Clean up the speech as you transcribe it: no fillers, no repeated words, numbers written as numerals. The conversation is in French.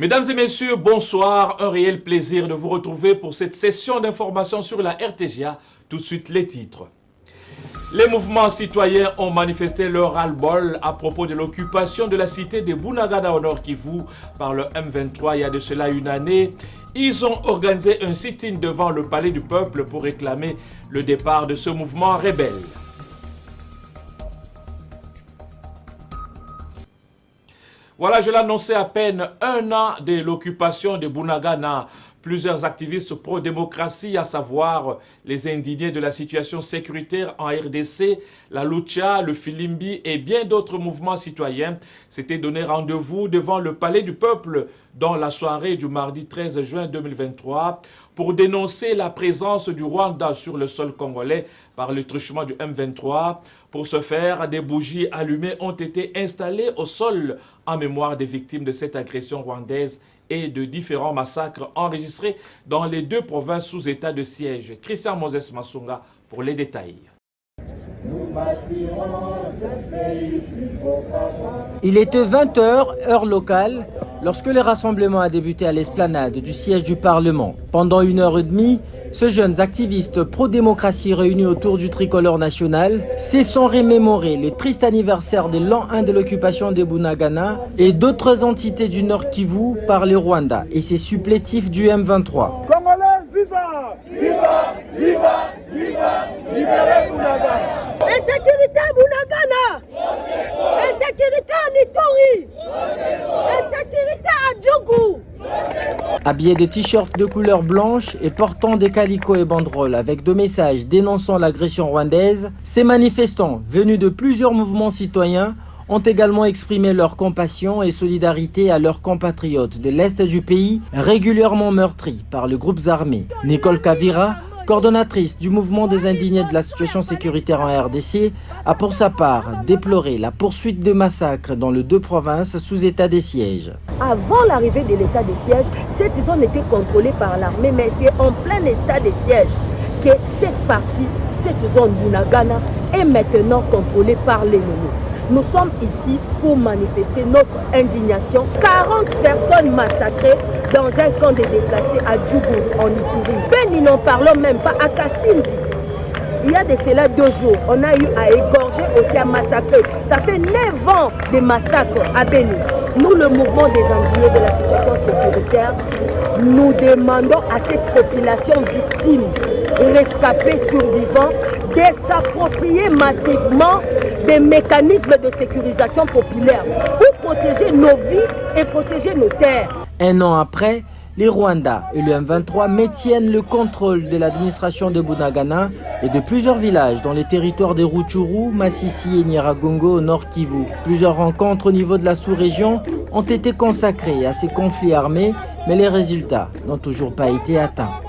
Mesdames et messieurs, bonsoir. Un réel plaisir de vous retrouver pour cette session d'information sur la RTGA. Tout de suite, les titres. Les mouvements citoyens ont manifesté leur ras-le-bol à propos de l'occupation de la cité de Bunagana au Nord Kivu par le M23 il y a de cela une année. Ils ont organisé un sit-in devant le palais du peuple pour réclamer le départ de ce mouvement rebelle. Voilà, je l'annonçais à peine un an de l'occupation de Bunagana. Plusieurs activistes pro-démocratie, à savoir les indignés de la situation sécuritaire en RDC, la Lucha, le Filimbi et bien d'autres mouvements citoyens s'étaient donné rendez-vous devant le Palais du Peuple dans la soirée du mardi 13 juin 2023 pour dénoncer la présence du Rwanda sur le sol congolais par le truchement du M23. Pour ce faire, des bougies allumées ont été installées au sol en mémoire des victimes de cette agression rwandaise et de différents massacres enregistrés dans les deux provinces sous état de siège. Christian Moses Massunga pour les détails. Il était 20h, heure locale, lorsque le rassemblement a débuté à l'esplanade du siège du Parlement. Pendant 1h30, ces jeunes activistes pro-démocratie réunis autour du tricolore national se sont remémorés le triste anniversaire de l'an 1 de l'occupation de Bunagana et d'autres entités du Nord Kivu par le Rwanda et ses supplétifs du M23. Congolais, viva! Viva! Viva! Viva! Libérez Bunagana! Insécurité à Bunagana! Insécurité à Nitori! Insécurité à Djougou! Habillés de t-shirts de couleur blanche et portant des calicots et banderoles avec deux messages dénonçant l'agression rwandaise, ces manifestants, venus de plusieurs mouvements citoyens, ont également exprimé leur compassion et solidarité à leurs compatriotes de l'Est du pays, régulièrement meurtris par les groupes armés. Nicole Kavira, coordonnatrice du mouvement des indignés de la situation sécuritaire en RDC, a pour sa part déploré la poursuite des massacres dans les deux provinces sous état de siège. Avant l'arrivée de l'état de siège, cette zone était contrôlée par l'armée, mais c'est en plein état de siège que cette partie, cette zone Bunagana, est maintenant contrôlée par l'ennemi. Nous sommes ici pour manifester notre indignation. 40 personnes massacrées dans un camp de déplacés à Djougou, en Ituri. Beni, n'en parlons même pas, à Kassindi. Il y a de cela 2 jours, on a eu à égorger, aussi à massacrer. Ça fait 9 ans de massacres à Beni. Nous, le mouvement des indignés de la situation sécuritaire, nous demandons à cette population victime, rescapée, survivant, de s'approprier massivement des mécanismes de sécurisation populaire pour protéger nos vies et protéger nos terres. Un an après, les Rwandais et le M23 maintiennent le contrôle de l'administration de Bunagana et de plusieurs villages dans les territoires de Rutshuru, Masisi et Nyiragongo au Nord Kivu. Plusieurs rencontres au niveau de la sous-région ont été consacrées à ces conflits armés, mais les résultats n'ont toujours pas été atteints.